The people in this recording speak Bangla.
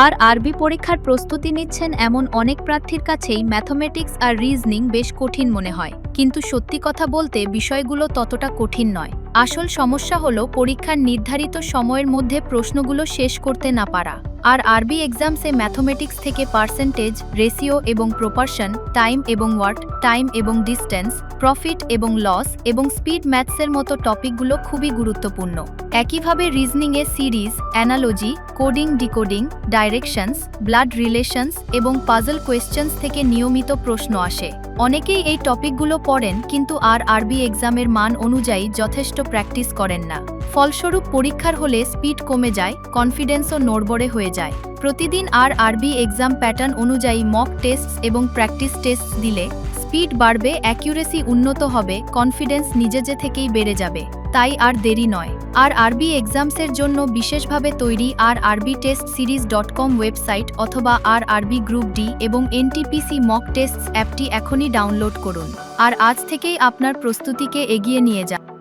আর আরবি পরীক্ষার প্রস্তুতি নিচ্ছেন এমন অনেক প্রার্থীর কাছেই ম্যাথমেটিক্স আর রিজনিং বেশ কঠিন মনে হয়, কিন্তু সত্যি কথা বলতে বিষয়গুলো ততটা কঠিন নয়। আসল সমস্যা হলো পরীক্ষার নির্ধারিত সময়ের মধ্যে প্রশ্নগুলো শেষ করতে না পারা। আর আরবি এক্সামসে ম্যাথমেটিক্স থেকে পার্সেন্টেজ, রেশিও এবং প্রপোর্শন, টাইম এবং ওয়ার্ক, টাইম এবং ডিস্টেন্স, প্রফিট এবং লস এবং স্পিড ম্যাথসের মতো টপিকগুলো খুবই গুরুত্বপূর্ণ। একইভাবে রিজনিংয়ে series, analogy, coding, decoding, directions, blood relations এবং পাজল কোয়েশ্চেন্স থেকে নিয়মিত প্রশ্ন আসে। অনেকেই এই টপিকগুলো পড়েন কিন্তু আর আরবি এক্সামের মান অনুযায়ী যথেষ্ট প্র্যাকটিস করেন না। ফলস্বরূপ পরীক্ষার হলে স্পিড কমে যায়, কনফিডেন্সও নড়বড়ে হয়ে যায়। প্রতিদিন আর আরবি এক্সাম প্যাটার্ন অনুযায়ী মক টেস্ট এবং প্র্যাকটিস টেস্ট দিলে স্পিড বাড়বে, অ্যাকিউরেসি উন্নত হবে, কনফিডেন্স নিজে থেকেই বেড়ে যাবে। তাই আর দেরি নয়। আর আরবি এক্সামসের জন্য বিশেষভাবে তৈরি আর আরবি টেস্ট সিরিজ.com ওয়েবসাইট অথবা আর আরবি গ্রুপ ডি এবং এনটিপিসি মক টেস্টস অ্যাপটি এখনই ডাউনলোড করুন। আর আজ থেকেই আপনার প্রস্তুতিকে এগিয়ে নিয়ে যান।